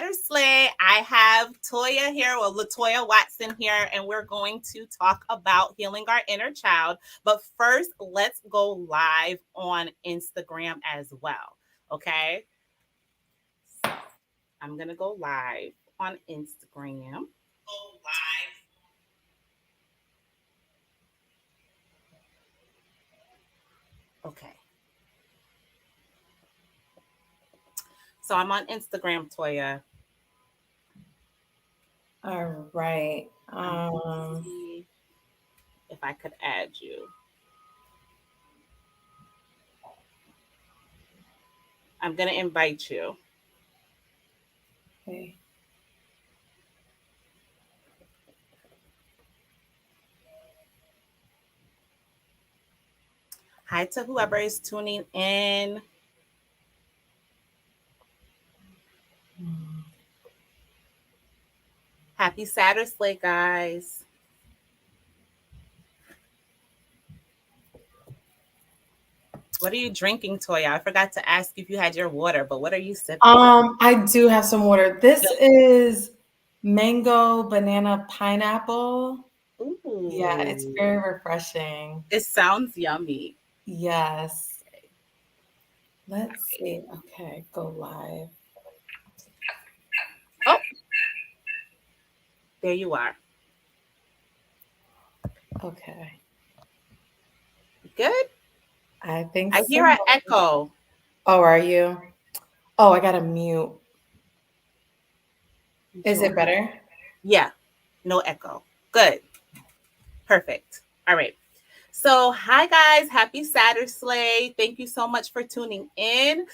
Slay. I have Toya here, well, Latoya Watson here, and we're going to talk about healing our inner child. But first, let's go live on Instagram as well. Okay. So I'm going to go live on Instagram. Go live. Okay. So I'm on Instagram, Toya. All right. I'm going to see if I could add you. I'm going to invite you. Okay. Hi to whoever is tuning in. Happy Saturday, guys. What are you drinking, Toya? I forgot to ask if you had your water, but what are you sipping? I do have some water. This is mango, banana, pineapple. Yeah, it's Ooh, very refreshing. it sounds yummy. Yes. Let's see. Okay, go live. Oh, there you are. Okay. Good. I think I so. hear an echo. Oh, are you? Oh, I got to mute. Is Joy. it better? Yeah, no echo. Good. Perfect. All right. So, hi guys, happy Saturday. Thank you so much for tuning in.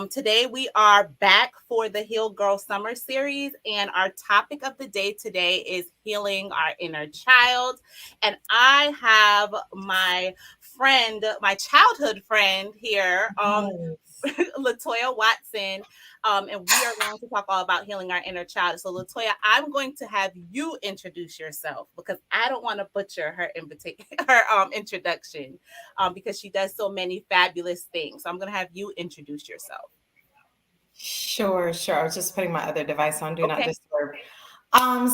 Today we are back for the Heal Girl Summer Series, and our topic of the day today is healing our inner child. And I have my friend, my childhood friend here, Yes. Latoya Watson, and we are going to talk all about healing our inner child. So, Latoya, I'm going to have you introduce yourself because I don't want to butcher her invitation, her introduction, because she does so many fabulous things. So, I'm going to have you introduce yourself. Sure, sure. I was just putting my other device on, do not Okay. disturb.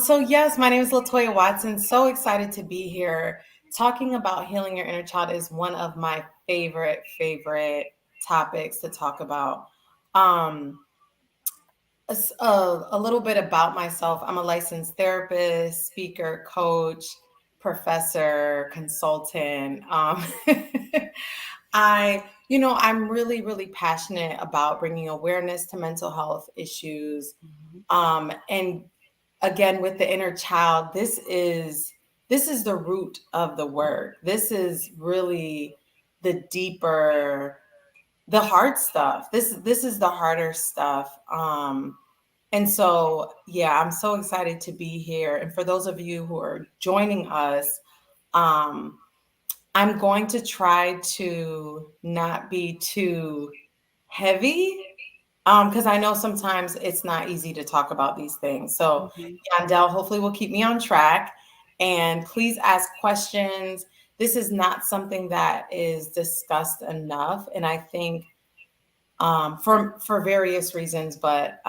So yes, my name is Latoya Watson. So excited to be here. Talking about healing your inner child is one of my favorite topics to talk about. Um, a little bit about myself. I'm a licensed therapist, speaker, coach, professor, consultant. I'm really passionate about bringing awareness to mental health issues. Mhm. And again, with the inner child, this is the root of the work. This is really the deeper, the hard stuff. This is the harder stuff. And so, yeah, I'm so excited to be here. And for those of you who are joining us, um, I'm going to try to not be too heavy, because I know sometimes it's not easy to talk about these things. So, Mhm. Yandel hopefully will keep me on track. And please ask questions. This is not something that is discussed enough. And I think for various reasons. But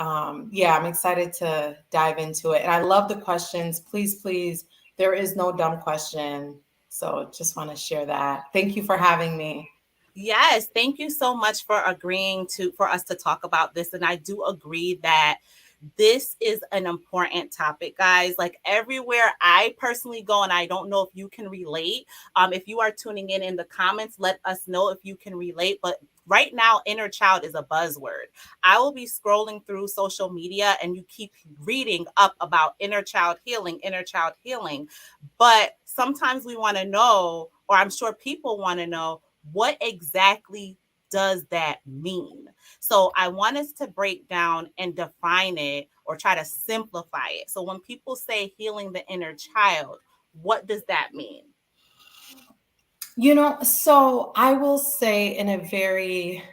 yeah, I'm excited to dive into it, and I love the questions. Please, there is no dumb question. So just want to share that. Thank you for having me. Yes, thank you so much for agreeing to for us to talk about this. And I do agree that this is an important topic, guys. Like everywhere I personally go, and I don't know if you can relate. If you are tuning in the comments, let us know if you can relate. But right now, inner child is a buzzword. I will be scrolling through social media, and you keep reading up about inner child healing. But sometimes we want to know, or I'm sure people want to know, what exactly does that mean? So I want us to break down and define it or try to simplify it. So when people say healing the inner child, what does that mean? So I will say in a very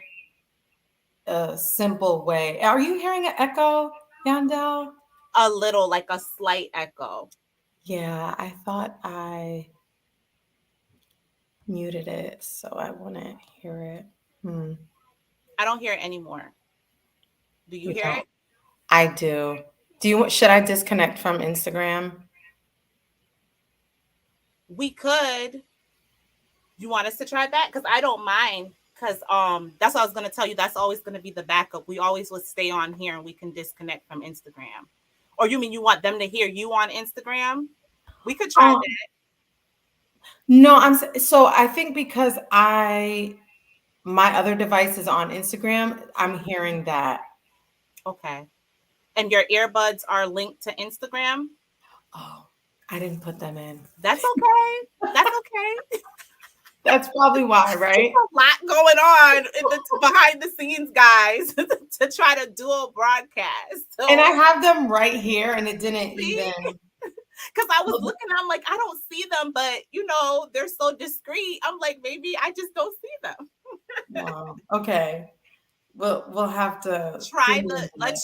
simple way. Are you hearing an echo, Yandel? A little, like a slight echo. Yeah, I thought I muted it, so I wouldn't hear it. Hmm. I don't hear it anymore. Do you You hear don't? it? I do. Should I disconnect from Instagram? We could. You want us to try that? Because I don't mind. Because that's what I was gonna tell you. That's always gonna be the backup. We always would stay on here and we can disconnect from Instagram. Or you mean you want them to hear you on Instagram? We could try Um, no, so I think because my other device is on Instagram, I'm hearing that. that. Okay. And your earbuds are linked to Instagram? Oh, I didn't put them in. That's okay. That's okay. That's probably why, There's right? a lot going on in the behind the scenes, guys, to try to do a broadcast. So, And I have them right here, and it didn't see? even. Because I was looking, I'm like, I don't see them, but they're so discreet. I'm like, maybe I just don't see them. Wow. Okay. We'll have to Let's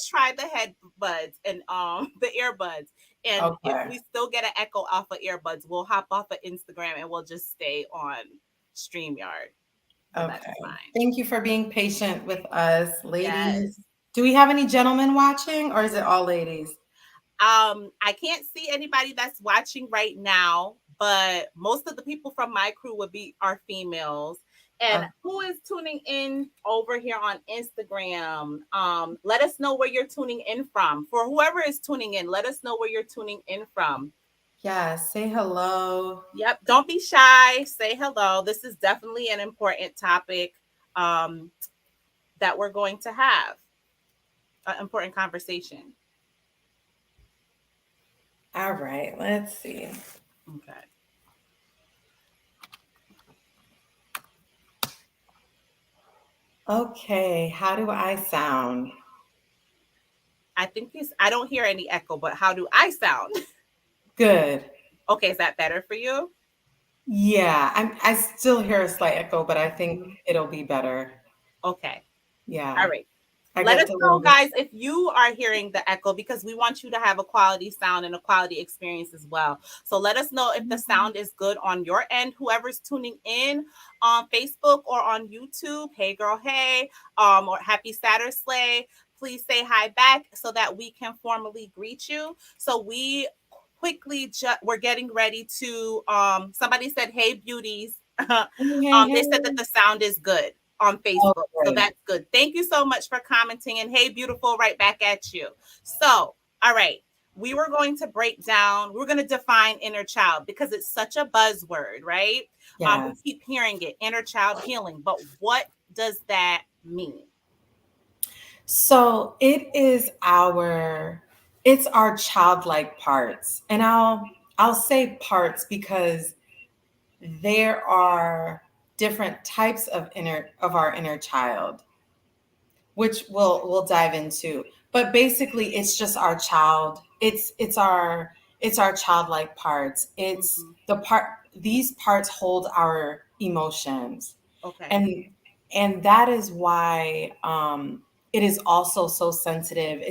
try the headbuds and the earbuds. And if Okay. we still get an echo off of earbuds, we'll hop off of Instagram and we'll just stay on StreamYard. So that's Okay. fine. Thank you for being patient with us, ladies. Yes. Do we have any gentlemen watching, or is it all ladies? I can't see anybody that's watching right now, but most of the people from my crew are females. And who is tuning in over here on Instagram? Let us know where you're tuning in from. For whoever is tuning in, let us know where you're tuning in from. Yeah, say hello. Yep, don't be shy. Say hello. This is definitely an important topic that we're going to have. An important conversation. All right, let's see. Okay. Okay, how do I sound? I don't hear any echo, but how do I sound? Good. Okay, is that better for you? Yeah, I still hear a slight echo, but I think it'll be better. Okay. Yeah. All right. Let us know, guys, if you are hearing the echo, because we want you to have a quality sound and a quality experience as well. So let us know if the sound is good on your end. Whoever's tuning in on Facebook or on YouTube, hey girl, hey, or happy Saturday Slay, please say hi back so that we can formally greet you. So we quickly we're getting ready to somebody said, hey beauties. They said that the sound is good on Facebook. Oh, so that's good. Thank you so much for commenting. And hey, beautiful, right back at you. So, all right. We were going to break down, we're going to define inner child because it's such a buzzword, right? Yeah. We keep hearing it, inner child healing. But what does that mean? So it's our childlike parts. And I'll say parts because there are different types of our inner child, which we'll dive into. But basically it's just our child. It's our childlike parts. It's these parts hold our emotions. Okay. And that is why it is also so sensitive.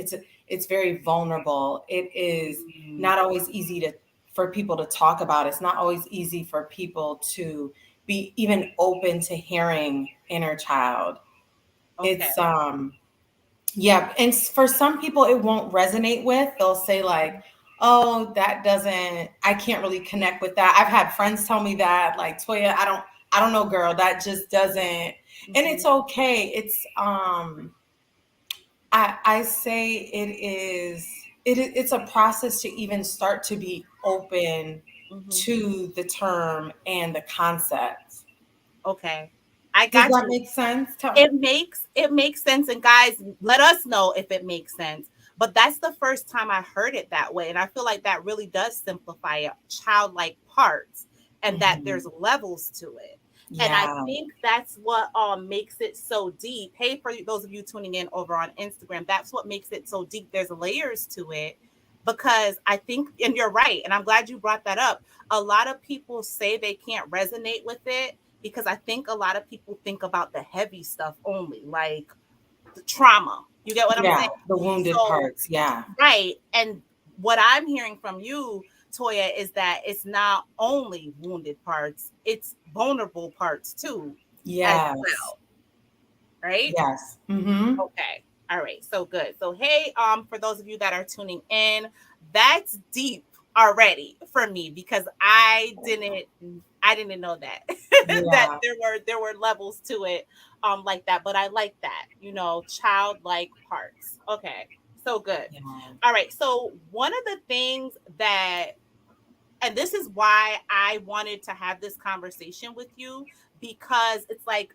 It's very vulnerable. It is not always easy for people to talk about. It's not always easy for people to be even open to hearing inner child. Okay. It's yeah, and for some people it won't resonate with. They'll say like, "Oh, I can't really connect with that." I've had friends tell me that, like, "Toya, I don't know, girl, that just doesn't." And it's okay. It's I say it's a process to even start to be open to the term and the concept. Okay. I Does got that you. make sense? It makes sense. And guys, let us know if it makes sense. But that's the first time I heard it that way. And I feel like that really does simplify it, childlike parts, and that there's levels to it. Yeah. And I think that's what makes it so deep. Hey, for those of you tuning in over on Instagram, that's what makes it so deep. There's layers to it because I think, and you're right, and I'm glad you brought that up. A lot of people say they can't resonate with it because I think a lot of people think about the heavy stuff only, like the trauma. You get what I'm saying? The wounded parts. Yeah. Right. And what I'm hearing from you, Toya, is that it's not only wounded parts, it's vulnerable parts too. Yes. As well. Right? Yes. Mm-hmm. Okay. All right, so good. So hey, for those of you that are tuning in, that's deep already for me because I didn't know that that Yeah. there were levels to it like that, but I like that, childlike parts. Okay. So good. Yeah. All right. So one of the things that, and this is why I wanted to have this conversation with you, because it's like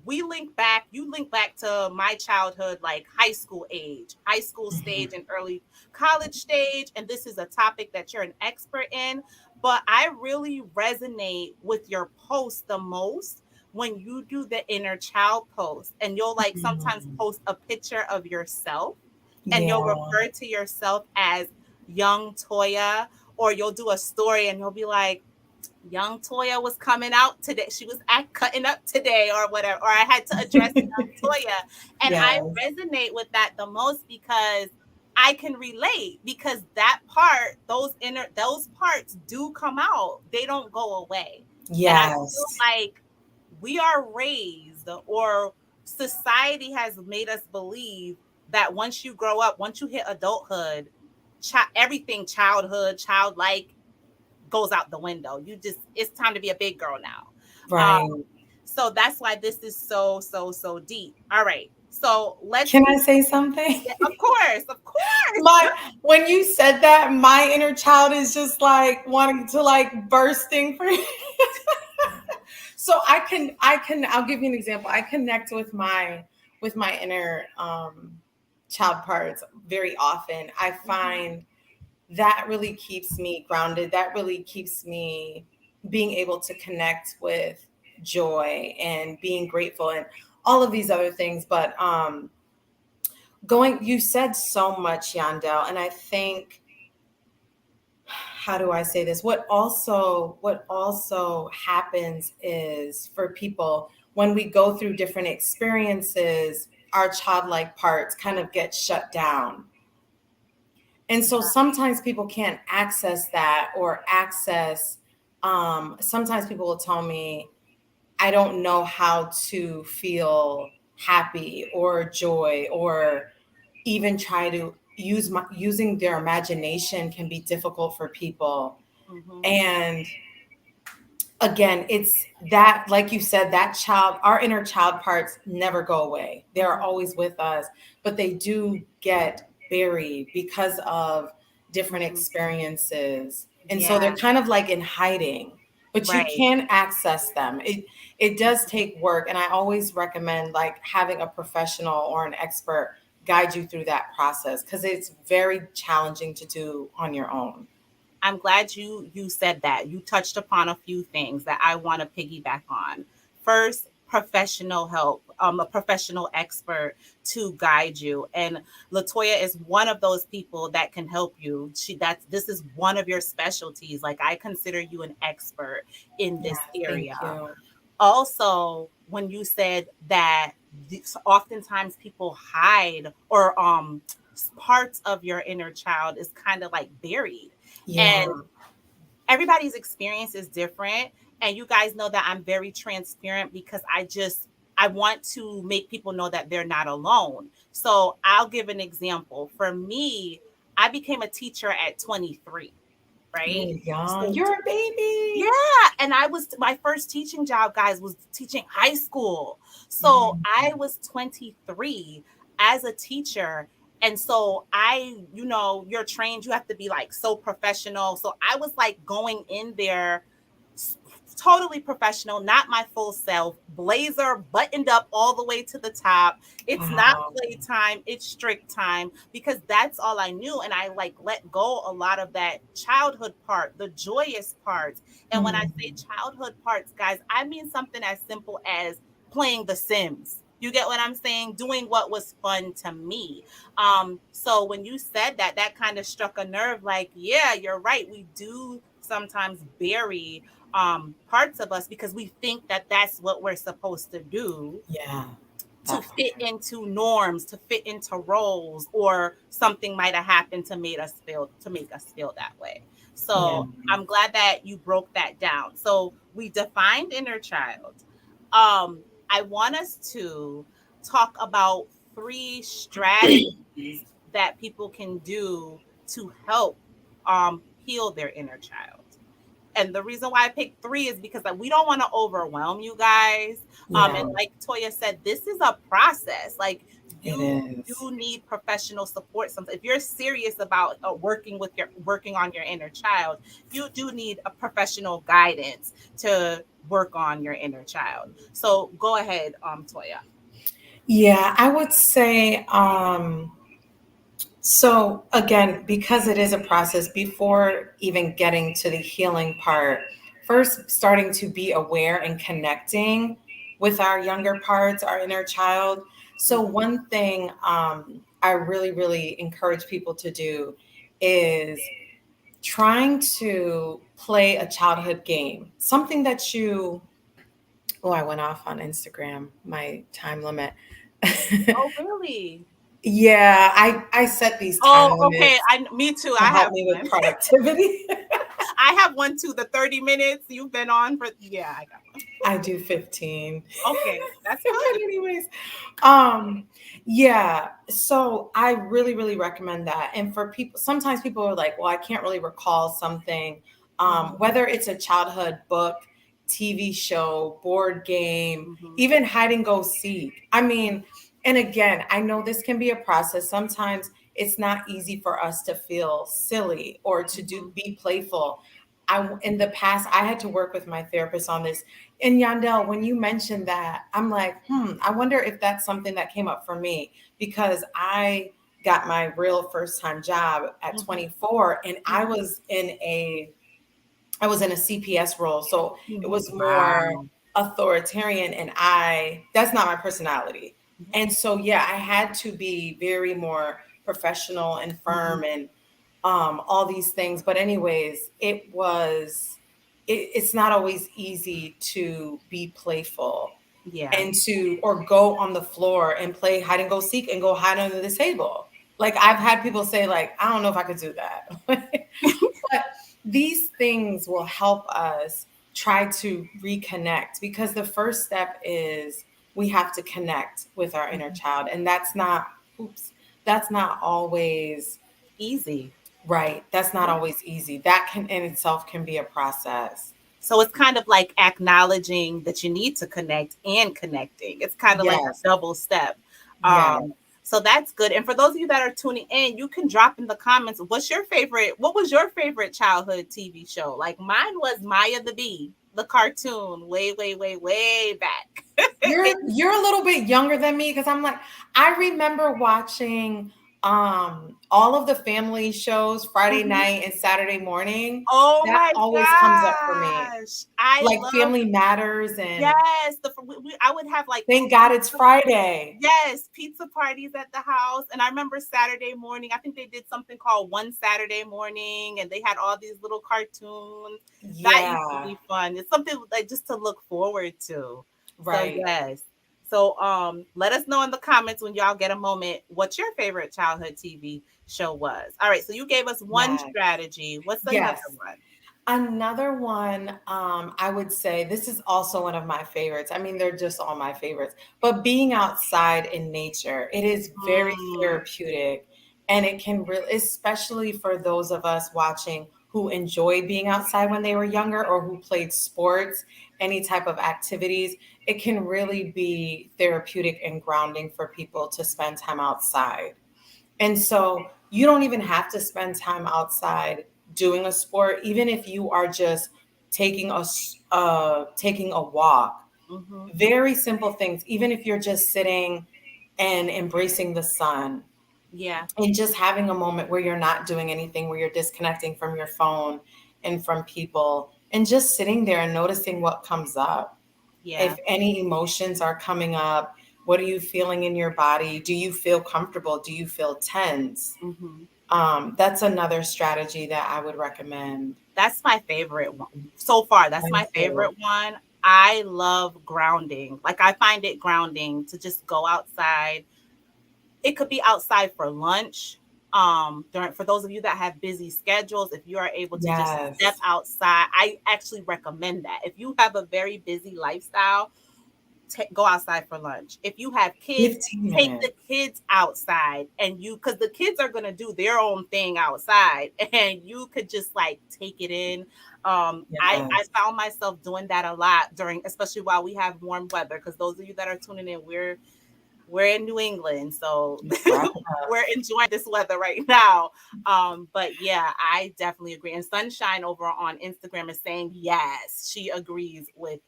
you link back to my childhood, like high school Mhm. stage and early college stage. And this is a topic that you're an expert in. But I really resonate with your post the most when you do the inner child post. And you'll like sometimes Mhm. post a picture of yourself and you'll Yeah. refer to yourself as young Toya, or you'll do a story and you'll be like, young Toya was coming out today. She was cutting up today or whatever, or I had to address young Toya. And I Yes. resonate with that the most because I can relate, because that part, those parts do come out. They don't go away. And I feel Yes. like we are raised, or society has made us believe that once you grow up, once you hit adulthood, everything childhood, childlike goes out the window. It's time to be a big girl now. Right. So that's why this is so, so, so deep. All right. So let's Can I be, say something? yeah, of course, of course. My when you said that, my inner child is just like wanting to like bursting for so I'll give you an example. I connect with my inner child parts very often. I Mhm. find that really keeps me grounded. That really keeps me being able to connect with joy and being grateful and all of these other things. But you said so much, Yandel, and I think, how do I say this? What also happens is, for people, when we go through different experiences, our childlike parts kind of get shut down. And so sometimes people can't access that, or sometimes people will tell me, I don't know how to feel happy or joy, or even try to using their imagination can be difficult for people. Mhm. And again, it's that, like you said, that child, our inner child parts never go away. They're Mhm. always with us, but they do get buried because of different Mhm. experiences. And so they're Yeah. kind of like in hiding, but you Right. can access them. It does take work. And I always recommend like having a professional or an expert guide you through that process, because it's very challenging to do on your own. I'm glad you said that. You touched upon a few things that I want to piggyback on. First, professional help, a professional expert to guide you. And Latoya is one of those people that can help you. This is one of your specialties. Like, I consider you an expert in Yeah, this thank area. you. Also, when you said that oftentimes people hide, or parts of your inner child is kind of like buried, Yeah. and everybody's experience is different. And you guys know that I'm very transparent because I want to make people know that they're not alone. So I'll give an example. For me, I became a teacher at 23, right? You're young. So You're a baby. yeah, and my first teaching job, guys, was teaching high school. So Mhm. I was 23 as a teacher. And so you're trained, you have to be like so professional. So I was like going in there totally professional, not my full self, blazer buttoned up all the way to the top. It's not Wow. playtime, it's strict time, because that's all I knew. And I like let go a lot of that childhood part, the joyous parts. And when I say Mhm. childhood parts, guys, I mean something as simple as playing The Sims. You get what I'm saying? Doing what was fun to me. So when you said that, that kind of struck a nerve, like, yeah, you're right. We do sometimes bury parts of us because we think that that's what we're supposed to do Yeah, to that fit part. into norms, to fit into roles, or something might have happened to make us feel that way. Yeah. So I'm glad that you broke that down. So we defined inner child. I want us to talk about 3 strategies that people can do to help heal their inner child. And the reason why I picked 3 is because like, we don't want to overwhelm you guys. Yeah, And like Toya said, this is a process. Like it you is. do need professional support. Sometimes, if you're serious about working on your inner child, you do need a professional guidance to work on your inner child. So go ahead, Toya. Yeah, I would say so again, because it is a process before even getting to the healing part, first starting to be aware and connecting with our younger parts, our inner child. So Mhm. one thing I really, really encourage people to do is trying to play a childhood game, something that you, oh, I went off on Instagram, my time limit. Oh, really? Yeah, I set these time Oh, okay. limits Me too. to I help have me with one. productivity. I have one too. The 30 minutes you've been on for, yeah, I got one. I do 15. Okay, that's But good. anyways, um, yeah, so I really, really recommend that. And for people, sometimes people are like, well, I can't really recall something. Mhm, Whether it's a childhood book, TV show, board game, mhm, even hide and go seek. I mhm, mean, and again, I know this can be a process. Sometimes it's not easy for us to feel silly or to do mhm, be playful. In the past, I had to work with my therapist on this. And Yandel, when you mentioned that, I'm like, I wonder if that's something that came up for me because I got my real first time job at mhm, 24 and mhm, I was in a CPS role. So it mhm. was more Wow. authoritarian and that's not my personality. And so, yeah, I had to be very more professional and Mhm. firm and all these things. But anyways, it's not always easy to be playful Yeah. and to or go on the floor and play hide and go seek and go hide under the table. Like I've had people say, like, I don't know if I could do that. But these things will help us try to reconnect because the first step is we have to connect with our inner Mhm. child. And that's not always Easy. right. That's not Yeah. always easy. That can in itself can be a process. So it's kind of like acknowledging that you need to connect and connecting. It's kind of like a Yes. double step. Yes. So that's good. And for those of you that are tuning in, you can drop in the comments what was your favorite childhood TV show? Like mine was Maya the Bee, the cartoon, way, way, way, way back. You're a little bit younger than me because I'm like I remember watching all of the family shows Friday Mhm. night and Saturday morning. Oh That my always comes up for me. gosh. I Like love, Family Matters and yes, I would have like Thank God It's Friday. yes, pizza parties at the house. And I remember Saturday morning, I think they did something called One Saturday Morning, and they had all these little cartoons. That used to Yeah, be fun. It's something like just to look forward to. So right. yes. So let us know in the comments when y'all get a moment what your favorite childhood TV show was. All right, so you gave us one Yes. strategy. What's another Yes. one? Another one, I would say this is also one of my favorites. I mean, they're just all my favorites, but being outside in nature, it is very Mm, therapeutic. And it can really, especially for those of us watching who enjoy being outside when they were younger or who played sports, any type of activities, it can really be therapeutic and grounding for people to spend time outside. And so you don't even have to spend time outside doing a sport, even if you are just taking a walk. hmm. Very simple things, even if you're just sitting and embracing the sun Yeah, and just having a moment where you're not doing anything, where you're disconnecting from your phone and from people and just sitting there and noticing what comes up. yeah. If any emotions are coming up, what are you feeling in your body? Do you feel comfortable? Do you feel tense? Hmm. That's another strategy that I would recommend. That's my favorite one so far. That's Mine my too. favorite one. I love grounding. Like I find it grounding to just go outside. It could be outside for lunch. During for those of you that have busy schedules, if you are able to just step Yes. outside, I actually recommend that. If you have a very busy lifestyle, go outside for lunch. If you have kids, 15 take the minutes. kids outside, and because the kids are going to do their own thing outside, and you could just like take it in. I Yes. found myself doing that a lot during, especially while we have warm weather, because those of you that are tuning in, we're in New England, so Right. we're enjoying this weather right now. But yeah, I definitely agree. And Sunshine over on Instagram is saying yes, she agrees with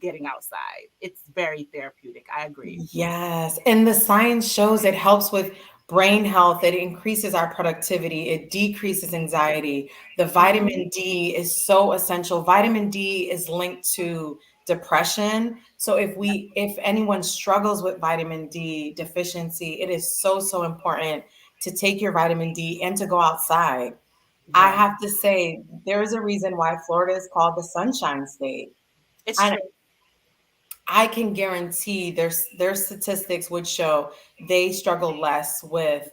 getting outside. It's very therapeutic. I agree. Yes. And the science shows it helps with brain health. It increases our productivity. It decreases anxiety. The Mhm. vitamin D is so essential. Vitamin D is linked to depression. So if anyone struggles with vitamin D deficiency, it is so, so important to take your vitamin D and to go outside. I Yeah, have to say, there is a reason why Florida is called the Sunshine State. it's And true. I can guarantee their statistics would show they struggle less with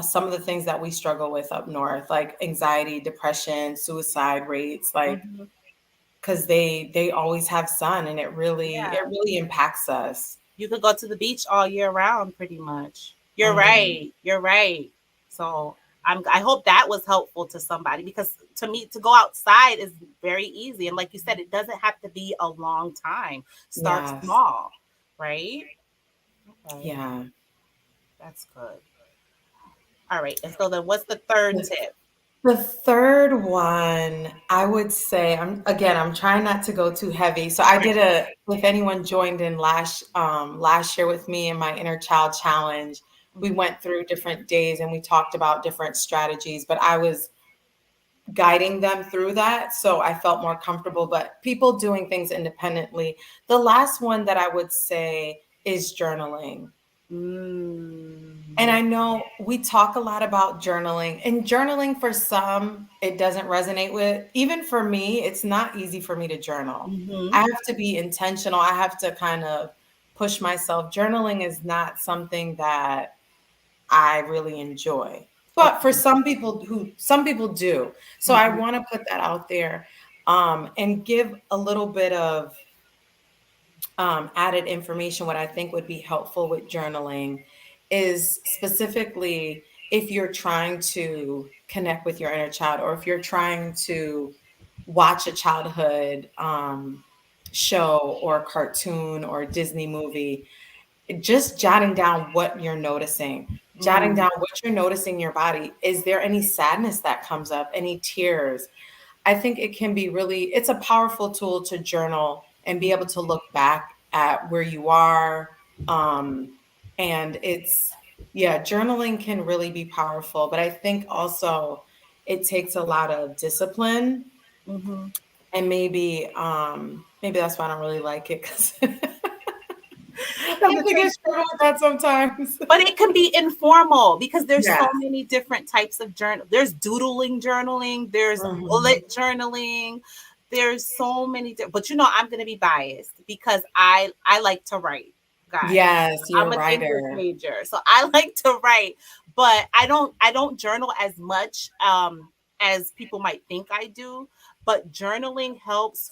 some of the things that we struggle with up north, like anxiety, depression, suicide rates, like Mhm. because they always have sun, and it Yeah, really impacts us. you could go to the beach all year round, pretty much. You're Mhm. right. You're right. So I hope that was helpful to somebody, because to me, to go outside is very easy. And like you said, it doesn't have to be a long time. Start Yes. small, right? Okay, Yeah. that's good. All right. And so then what's the third tip? The third one, I would say, I'm trying not to go too heavy. So I did if anyone joined in last year with me in my inner child challenge, we Mhm. went through different days and we talked about different strategies, but I was guiding them through that. So I felt more comfortable, but people doing things independently. The last one that I would say is journaling. And Mm. I know we talk a lot about journaling, and journaling for some, it doesn't resonate with. Even for me, it's not easy for me to journal. I Mhm. have to be intentional. I have to kind of push myself. Journaling is not something that I really enjoy. But for Okay. some people do. So I Mhm. want to put that out there, and give a little bit of added information. What I think would be helpful with journaling is specifically if you're trying to connect with your inner child, or if you're trying to watch a childhood show or cartoon or Disney movie, just jotting down what you're noticing, jotting Mm. down what you're noticing in your body. Is there any sadness that comes up, any tears? I think it can be it's a powerful tool to journal and be able Mhm. to look back at where you are. Um, and yeah, journaling can really be powerful, but I think also it takes a lot of discipline, Mhm. and maybe that's why I don't really like it, because Because I it think I takes, struggle with that sometimes. but it can be informal because there's Yeah. so many different types of journal. There's doodling journaling, there's Mhm. bullet journaling, there's so many but I'm going to be biased because I like to write, guys. Yes, you're I'm a an English writer. major, so I like to write, but I don't journal as much as people might think I do, but journaling helps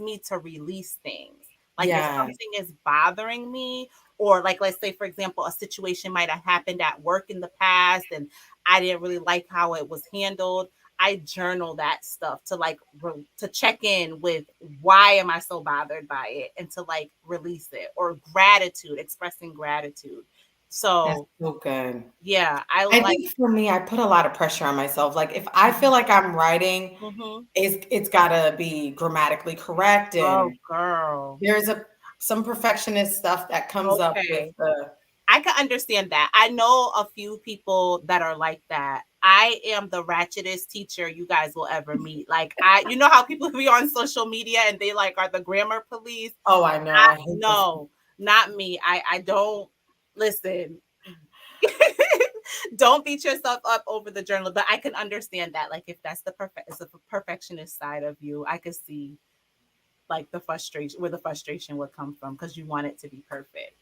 me to release things. Like if Yes. something is bothering me, or like let's say for example a situation might have happened at work in the past and I didn't really like how it was handled, I journal that stuff to to check in with why am I so bothered by it, and to like release it, or gratitude, expressing gratitude. That's So so good. yeah, I I like. think for me, I put a lot of pressure on myself. Like if I feel like I'm writing, Mm-hmm. it's gotta be grammatically correct, Oh and girl. there's some perfectionist stuff that comes up with Okay, the I can understand that. I know a few people that are like that. I am the ratchetest teacher you guys will ever meet. Like you know how people be on social media and they like are the grammar police. oh, I know, I I hate those. No, not me. I don't listen. Don't beat yourself up over the journal, but I can understand that. Like if that's it's a perfectionist side of you, I could see like the frustration, where the frustration would come from, because you want it to be perfect.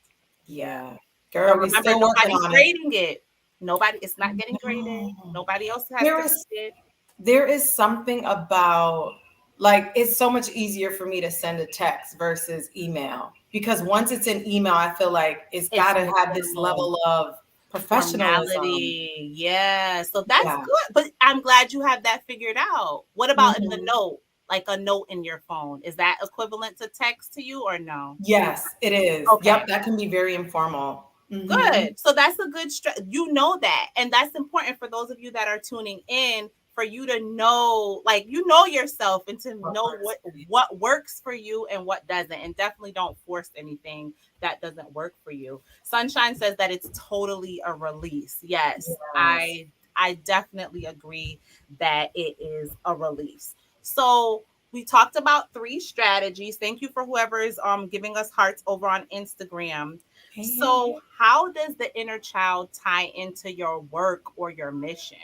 Yeah. Yeah. But Girl, we remember, still working nobody's on it. grading it. Nobody, it's not getting graded. No. Nobody else has There to is read it. there is something about, like, it's so much easier for me to send a text versus email. because once it's an email, I feel like it's got to have this formal. level of professionalism. Formality. Yeah. So that's Yeah. good. But I'm glad you have that figured out. What about in the Mhm. note? Like a note in your phone. Is that equivalent to text to you or no? Yes, it is. Okay. Yep, that can be very informal. Mhm. Good. So that's a good you know that. And that's important for those of you that are tuning in, for you to know, like, you know yourself, and to What know works. what works for you and what doesn't. And definitely don't force anything that doesn't work for you. Sunshine says that it's totally a release. Yes. Yes. I definitely agree that it is a release. So we talked about 3 strategies. Thank you for whoever is giving us hearts over on Instagram. Hey. So, how does the inner child tie into your work or your mission?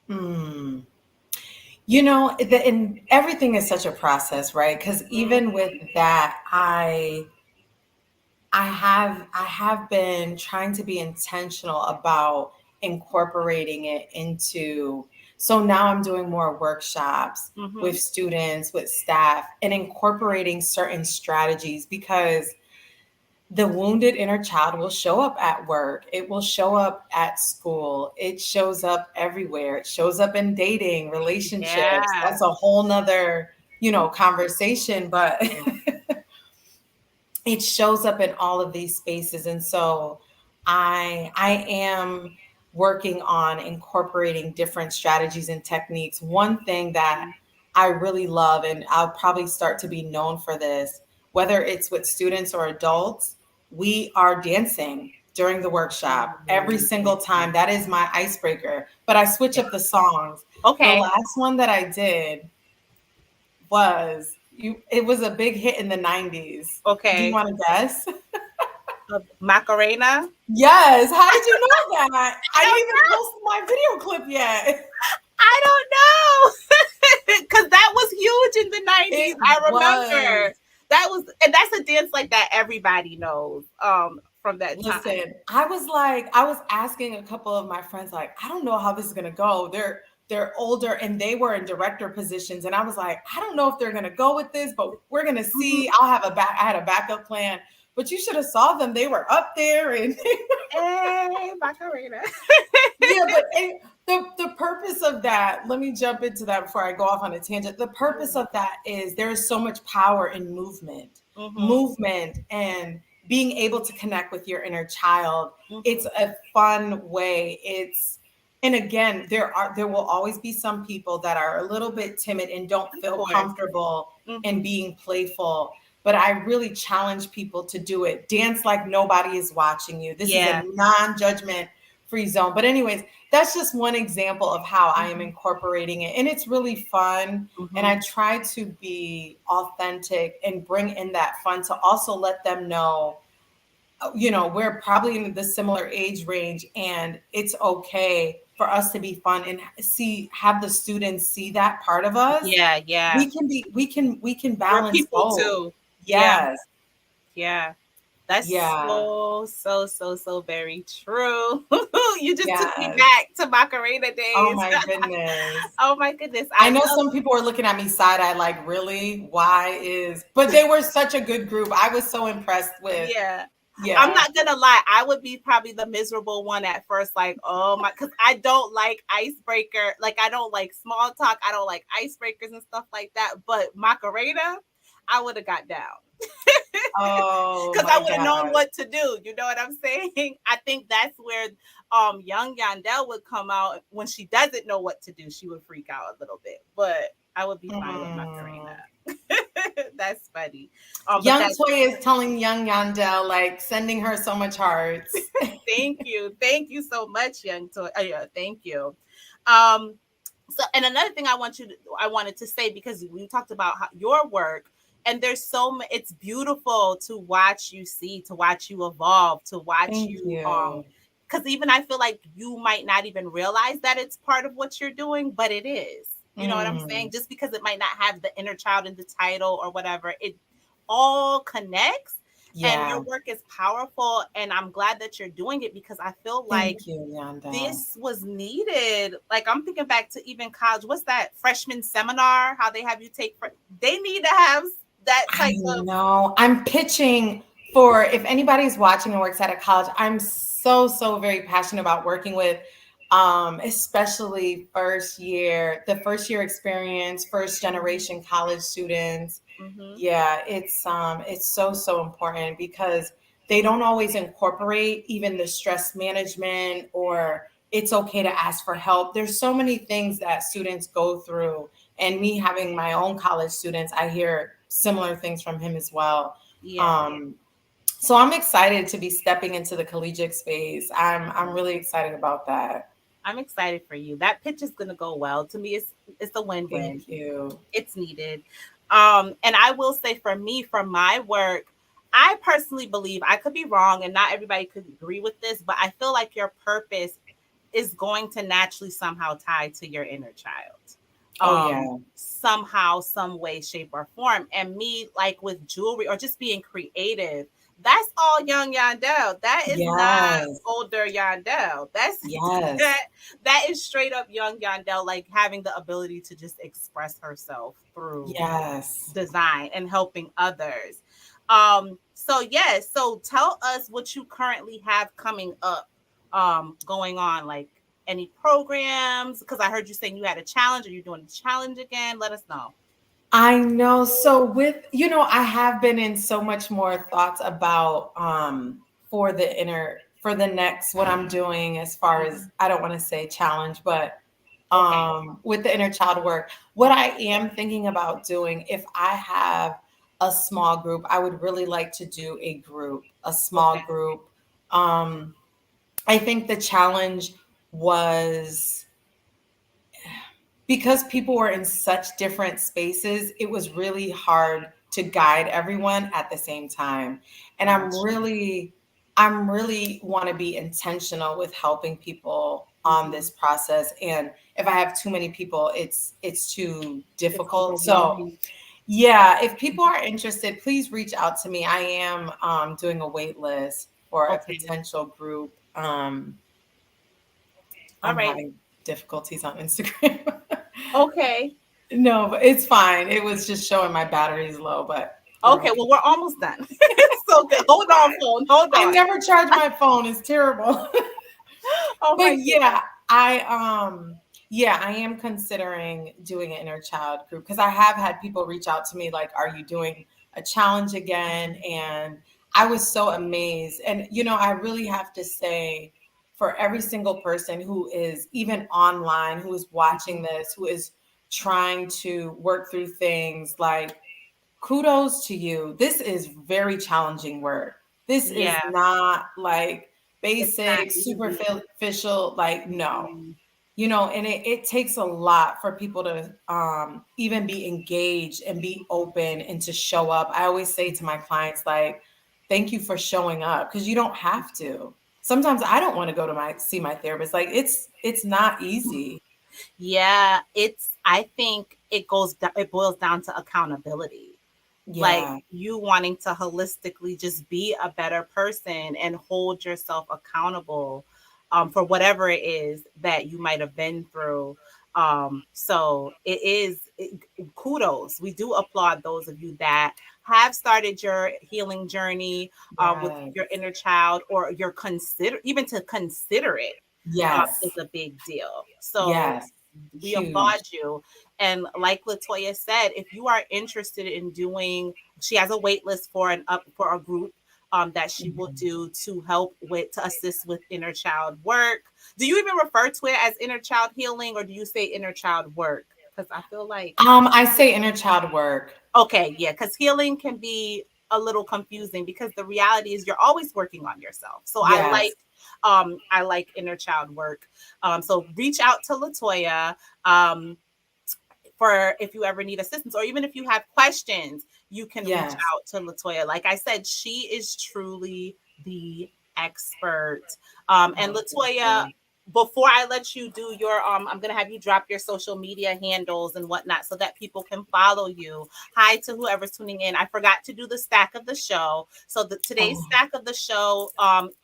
Hmm. You know, and everything is such a process, right? Because even with that, I have been trying to be intentional about incorporating it into, so now I'm doing more workshops Mm-hmm. with students, with staff, and incorporating certain strategies, because the wounded inner child will show up at work. It will show up at school. It shows up everywhere. It shows up in dating, relationships. Yeah. That's a whole nother, conversation, but it shows up in all of these spaces. And so I am working on incorporating different strategies and techniques. One thing that I really love, and I'll probably start to be known for this, whether it's with students or adults, we are dancing during the workshop every single time. That is my icebreaker, but I switch up the songs. The Okay. last one that I did was it was a big hit in the 90s. Do you Okay. want to guess? Macarena. Yes. How did you know that? I I didn't don't even know. post my video clip yet. I don't know. Because that was huge in the 90s. It I was. remember. And that's a dance like that everybody knows from that time. Listen, I was asking a couple of my friends, like, I don't know how this is gonna go. They're older and they were in director positions. And I was like, I don't know if they're gonna go with this, but we're gonna Mhm. see. I had a backup plan. But you should have saw them. They were up there and Hey, Macarena. yeah, but the purpose of that, let me jump into that before I go off on a tangent. The purpose of that is there is so much power in movement, Mm-hmm. movement, and being able to connect with your inner child. It's Mm-hmm. a fun way. And again, there will always be some people that are a little bit timid and don't Of feel course. comfortable in Mm-hmm. being playful. But I really challenge people to do it. Dance like nobody is watching you. This is a Yeah. non-judgment free zone. But anyways, that's just one example of how I am Mm-hmm. incorporating it. And it's really fun. And Mm-hmm. I try to be authentic and bring in that fun to also let them know, we're probably in the similar age range, and it's okay for us to be fun and have the students see that part of us. Yeah, yeah. We can We're balance people both. too. Yeah, Yes. yeah. That's Yeah. so, so, so, so very true. You just took me Yes. back to Macarena Oh days. my goodness. Oh my goodness. I I know love, some people are looking at me side eye like, really? But they were such a good group. I was so impressed with, yeah. I'm yeah. not gonna lie, I would be probably the miserable one at first, like, oh my, because I don't like icebreaker, like I don't like small talk, I don't like icebreakers and stuff like that. But Macarena, I would have got down. Oh Because I my would have known gosh. what to do. You know what I'm saying? I think that's where young Yandel would come out. When she doesn't know what to do, she would freak out a little bit. But I would be fine with Macarena. Mm. That's funny. But Young that's Toy is telling young Yandel, like, sending her so much hearts. thank you so much, young Toy. Yeah, thank you. Um, so, and another thing I wanted to say, because we talked about your work, and there's it's beautiful to watch you to watch you evolve, to watch Thank you you. because even I feel like you might not even realize that it's part of what you're doing, but it is. You know what I'm Mm. saying? Just because it might not have the inner child in the title or whatever, it all connects, and Yeah. your work is powerful, and I'm glad that you're doing it, because I feel like Thank you, Yandel. this was needed. Like, I'm thinking back to even college. What's that freshman seminar? How they have you take? They need to have that I type of. know. I'm pitching for if anybody's watching and works at a college, I'm so very passionate about working with especially the first year experience, first generation college students. Mhm. Yeah, it's so important because they don't always incorporate even the stress management or it's okay to ask for help. There's so many things that students go through, and me having my own college students, I hear similar things from him as well. Yeah. Um, so I'm excited to be stepping into the collegiate space. I'm really excited about that. I'm excited for you. That pitch is gonna go well. To me, it's a win-win. Thank you. It's needed. And I will say for me, from my work, I personally believe, I could be wrong and not everybody could agree with this, but I feel like your purpose is going to naturally somehow tie to your inner child. Oh yeah. Somehow, some way, shape, or form. And me, like with jewelry or just being creative, that's all young Yandel. That is not Yes. older Yandel. That's Yes. that that is straight up young Yandel, like having the ability to just express herself through Yes. design and helping others. So yes, so tell us what you currently have coming up, going on, like any programs, because I heard you saying you had a challenge. Are you doing the challenge again? Let us know. I know. So I have been in so much more thoughts about for the next what I'm doing as far as I don't want to say challenge, but Okay. with the inner child work. What I am thinking about doing, if I have a small group, I would really like to do a small Okay. group. Um, I think the challenge was because people were in such different spaces, it was really hard to guide everyone at the same time. And Gotcha. I'm really want to be intentional with helping people on Mhm. this process. And if I have too many people, it's too It's difficult. So overwhelming. yeah, if people are interested, please reach out to me. I am doing a wait list for a Okay. potential group. All I'm right. having difficulties on Instagram. Okay. No, but it's fine. It was just showing my battery's low, but we're Okay. okay. Well, we're almost done. So good. Hold on, phone. Hold I on. never charge my phone. It's terrible. Oh But my goodness. I am considering doing an inner child group because I have had people reach out to me like, are you doing a challenge again? And I was so amazed. And I really have to say for every single person who is even online, who is watching this, who is trying to work through things, like kudos to you. This is very challenging work. This is Yeah. not like It's not basic, easy. superficial, like no. Mhm. And it takes a lot for people to even be engaged and be open and to show up. I always say to my clients, like, thank you for showing up because you don't have to. Sometimes I don't want to go to see my therapist. Like it's not easy. Yeah, I think it boils down to accountability. Like Yeah. you wanting to holistically just be a better person and hold yourself accountable, for whatever it is that you might have been through. So kudos. We do applaud those of you that have started your healing journey, with your Yes. inner child, or you're even to consider it, is Yes. a big deal. So Yes. we Huge. applaud you. And like Latoya said, if you are interested in doing, she has a wait list for a group, that she will Mhm. do to assist with inner child work. Do you even refer to it as inner child healing, or do you say inner child work? Because I feel like, I say inner child work. okay, yeah, because healing can be a little confusing because the reality is you're always working on yourself. So Yes. I like inner child work. So reach out to Latoya, um, for if you ever need assistance, or even if you have questions, you can reach Yes. out to Latoya. Like I said, she is truly the expert. And Oh, thank Latoya, you. before I let you do your, I'm gonna have you drop your social media handles and whatnot so that people can follow you. Hi to whoever's tuning in. I forgot to do the stack of the show. So today's Oh, stack of the show,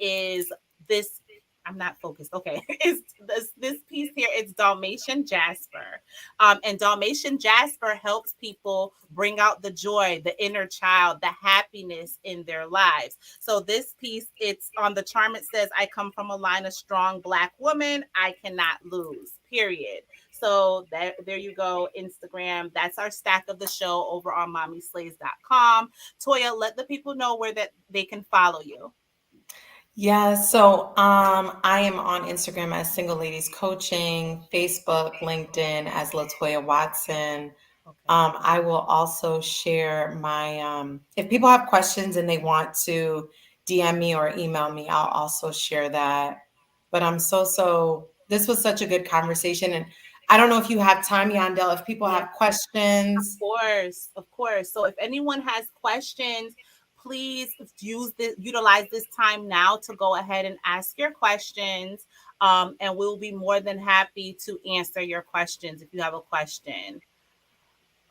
is this I'm not focused. Okay. It's this piece here. It's Dalmatian Jasper. And Dalmatian Jasper helps people bring out the joy, the inner child, the happiness in their lives. So this piece, it's on the charm. It says, I come from a line of strong Black women. I cannot lose, period. So there you go, Instagram. That's our stack of the show over on mommyslays.com. Toya, let the people know where that they can follow you. Yeah, so I am on Instagram as Single Ladies Coaching, Facebook, LinkedIn as Latoya Watson. Okay. I will also share my, if people have questions and they want to DM me or email me, I'll also share that. But this was such a good conversation. And I don't know if you have time, Yandel, if people have questions. Of course. So if anyone has questions, please utilize this time now to go ahead and ask your questions. And we'll be more than happy to answer your questions if you have a question.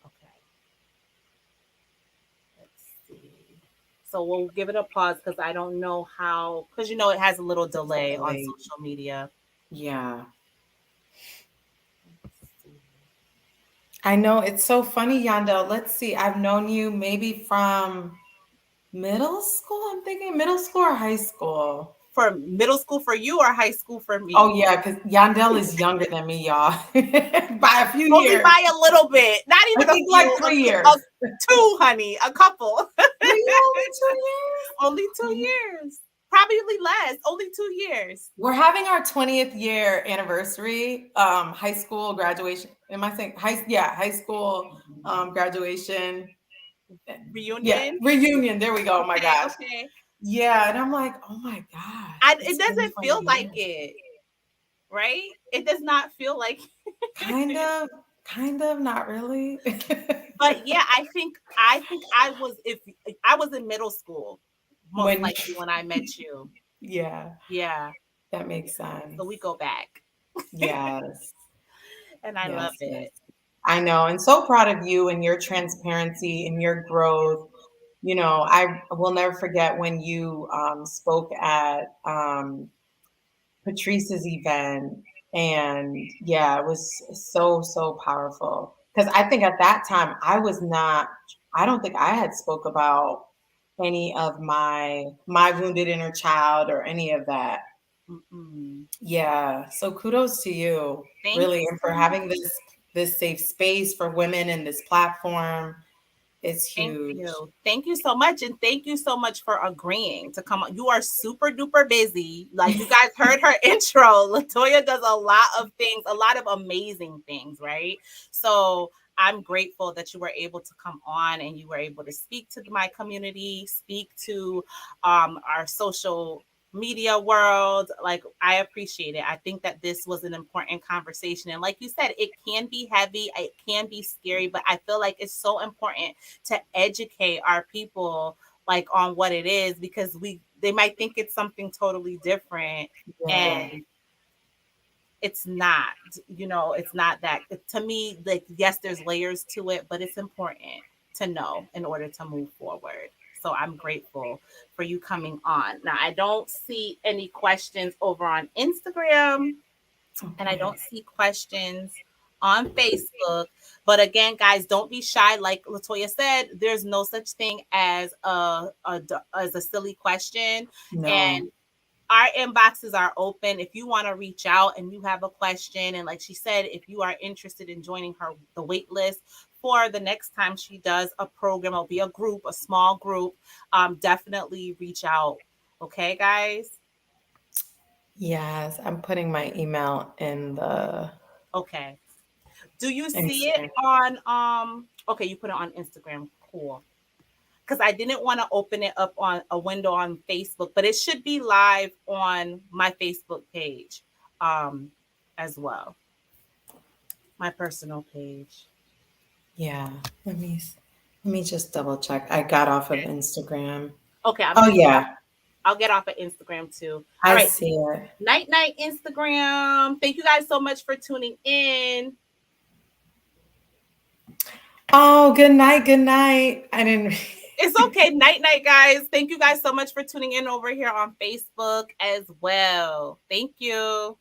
Okay. Let's see. So we'll give it a pause because I don't know how, because it has a little delay on social media. Yeah. I know, it's so funny, Yandel. Let's see. I've known you maybe from middle school. I'm thinking middle school or high school. For middle school for you or high school for me? Oh yeah, because Yandel is younger than me, y'all, by a few Only years. by a little bit. Not even I think like 3 years. Two, honey, a couple. Really, only 2 years? Only 2 years. Probably less. Only 2 years. We're having our 20th year anniversary, high school graduation. Am I saying high school graduation Reunion? Yeah, reunion. There we go. Oh my gosh. Okay. Yeah, and I'm like, oh my god. It doesn't feel like it, right? It does not feel like kind of, not really. But yeah, I think I was in middle school, most likely when I met you. Yeah. Yeah. That makes sense. So we go back. Yes. And I love it. I know. And so proud of you and your transparency and your growth. I will never forget when you spoke at Patrice's event. And yeah, it was so powerful. Because I think at that time, I don't think I had spoke about any of my wounded inner child or any of that. Mm-mm. Yeah. So kudos to you, really, and for having this safe space for women in this platform. It's huge. Thank you so much. And thank you so much for agreeing to come on. You are super duper busy. Like you guys heard her intro. Latoya does a lot of things, a lot of amazing things, right? So I'm grateful that you were able to come on and you were able to speak to my community, speak to our social media world. Like, I appreciate it. I think that this was an important conversation. And like you said, it can be heavy, it can be scary, but I feel like it's so important to educate our people like on what it is, because they might think it's something totally different. Yeah. And it's not, it's not that. To me, like, yes, there's layers to it, but it's important to know in order to move forward. So I'm grateful for you coming on. Now, I don't see any questions over on Instagram, and I don't see questions on Facebook. But again, guys, don't be shy. Like Latoya said, there's no such thing as a silly question. No. And our inboxes are open. If you want to reach out and you have a question, and like she said, if you are interested in joining the wait list for the next time she does a program, it'll be a group, a small group, definitely reach out. Okay, guys? Yes, I'm putting my email in the... Okay. Do you see it on, okay, you put it on Instagram. Cool. Because I didn't want to open it up on a window on Facebook, but it should be live on my Facebook page as well. My personal page. Yeah. Let me just double check. I got off of Instagram. Okay. Yeah. I'll get off of Instagram too. All right. See it. Night, Instagram. Thank you guys so much for tuning in. Oh, good night. I didn't... It's okay. Night, night, guys. Thank you guys so much for tuning in over here on Facebook as well. Thank you.